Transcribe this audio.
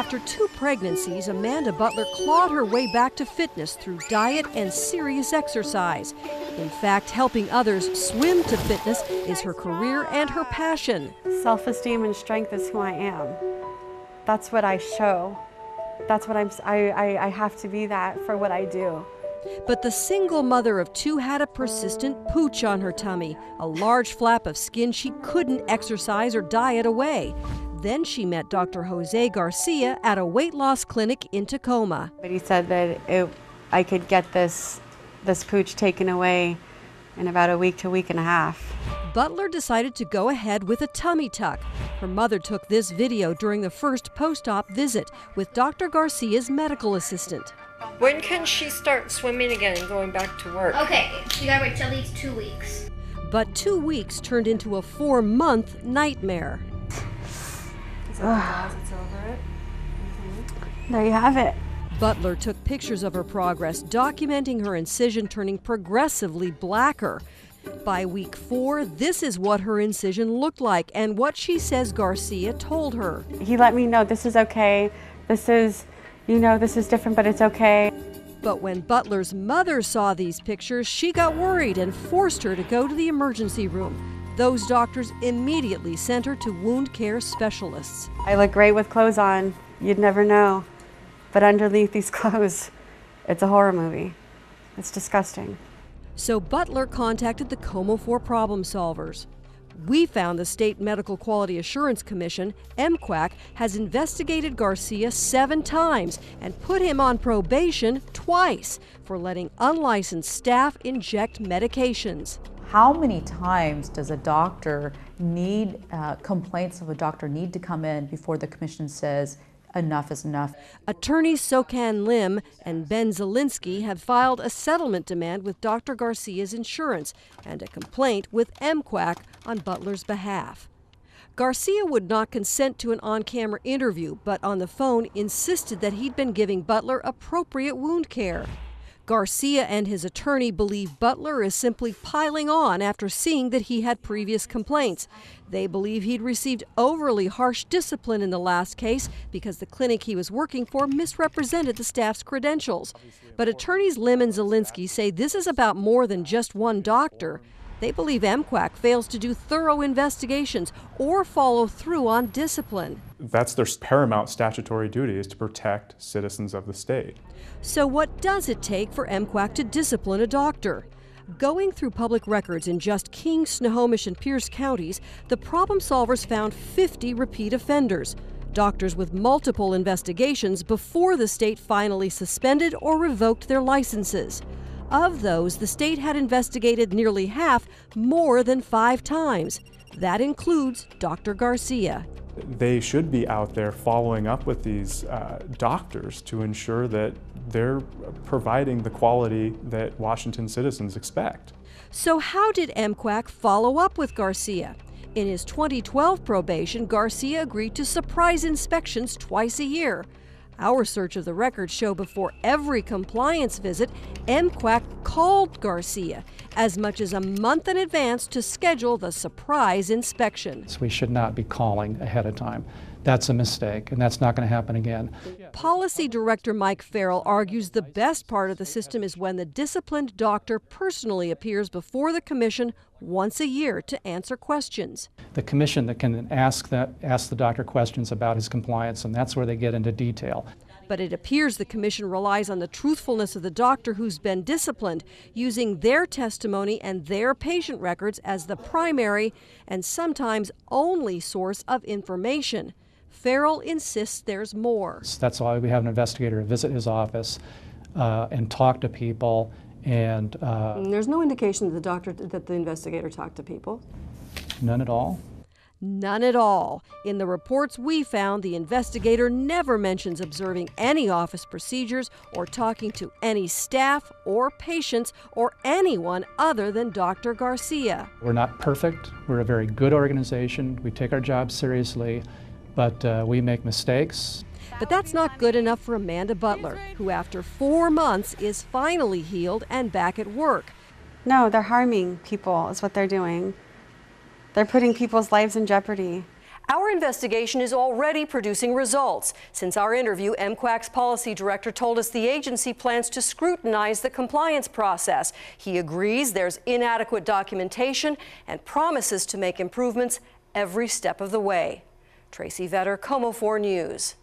After 2 pregnancies, Amanda Butler clawed her way back to fitness through diet and serious exercise. In fact, helping others swim to fitness is her career and her passion. Self-esteem and strength is who I am. That's what I show. That's what I have to be that for what I do. But the single mother of 2 had a persistent pooch on her tummy, a large flap of skin she couldn't exercise or diet away. Then she met Dr. Jose Garcia at a weight loss clinic in Tacoma. But he said that I could get this pooch taken away in about a week to a week and a half. Butler decided to go ahead with a tummy tuck. Her mother took this video during the first post-op visit with Dr. Garcia's medical assistant. When can she start swimming again and going back to work? Okay, you gotta wait till at least 2 weeks. But 2 weeks turned into a 4-month nightmare. There you have it. Butler took pictures of her progress, documenting her incision turning progressively blacker. By week 4, this is what her incision looked like and what she says Garcia told her. He let me know this is okay. This is different, but it's okay. But when Butler's mother saw these pictures, she got worried and forced her to go to the emergency room. Those doctors immediately sent her to wound care specialists. I look great with clothes on. You'd never know. But underneath these clothes, it's a horror movie. It's disgusting. So Butler contacted the Como 4 problem solvers. We found the State Medical Quality Assurance Commission, MQAC, has investigated Garcia 7 times and put him on probation twice for letting unlicensed staff inject medications. How many times does a doctor need, complaints of a doctor need to come in before the commission says enough is enough? Attorneys Sokan Lim and Ben Zielinski have filed a settlement demand with Dr. Garcia's insurance and a complaint with MQAC on Butler's behalf. Garcia would not consent to an on-camera interview, but on the phone insisted that he'd been giving Butler appropriate wound care. Garcia and his attorney believe Butler is simply piling on after seeing that he had previous complaints. They believe he'd received overly harsh discipline in the last case because the clinic he was working for misrepresented the staff's credentials. But attorneys Lim and Zielinski say this is about more than just one doctor. They believe MQAC fails to do thorough investigations or follow through on discipline. That's their paramount statutory duty, is to protect citizens of the state. So what does it take for MQAC to discipline a doctor? Going through public records in just King, Snohomish, and Pierce counties, the problem solvers found 50 repeat offenders, doctors with multiple investigations before the state finally suspended or revoked their licenses. Of those, the state had investigated nearly half more than 5 times. That includes Dr. Garcia. They should be out there following up with these doctors to ensure that they're providing the quality that Washington citizens expect. So how did MQAC follow up with Garcia? In his 2012 probation, Garcia agreed to surprise inspections twice a year. Our search of the records show before every compliance visit, MQAC called Garcia as much as a month in advance to schedule the surprise inspection. We should not be calling ahead of time. That's a mistake, and that's not going to happen again. Policy Director Mike Farrell argues the best part of the system is when the disciplined doctor personally appears before the commission once a year to answer questions. The commission that can ask the doctor questions about his compliance, and that's where they get into detail. But it appears the commission relies on the truthfulness of the doctor who's been disciplined, using their testimony and their patient records as the primary and sometimes only source of information. Farrell insists there's more. That's why we have an investigator visit his office and talk to people. And there's no indication that the investigator talked to people. None at all? None at all. In the reports we found, the investigator never mentions observing any office procedures or talking to any staff or patients or anyone other than Dr. Garcia. We're not perfect. We're a very good organization. We take our job seriously, but we make mistakes. But that's not good enough for Amanda Butler, who after 4 months is finally healed and back at work. No, they're harming people is what they're doing. They're putting people's lives in jeopardy. Our investigation is already producing results. Since our interview, MQAC's policy director told us the agency plans to scrutinize the compliance process. He agrees there's inadequate documentation and promises to make improvements every step of the way. Tracy Vetter, KOMO 4 News.